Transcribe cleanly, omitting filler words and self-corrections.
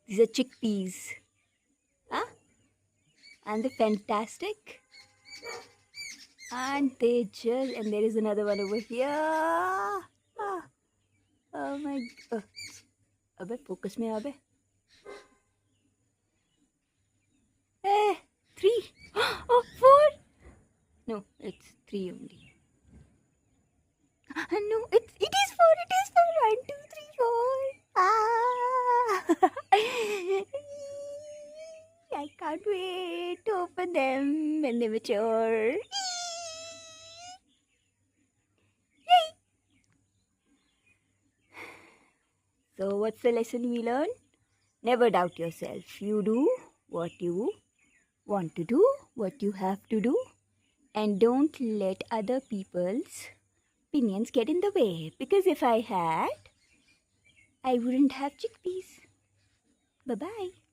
These are chickpeas. Huh? And they're fantastic. And there is another one over here. Ah, oh my, अबे focus में अबे. Eh, three. Oh, four. No, it's three only. No, it is four. It is four. 1, 2, 3, 4. Ah! I can't wait to open them when they mature. Yay! So, what's the lesson we learn? Never doubt yourself. You do what you want to do, what you have to do, and don't let other people's opinions get in the way. Because if I had, I wouldn't have chickpeas. Bye bye.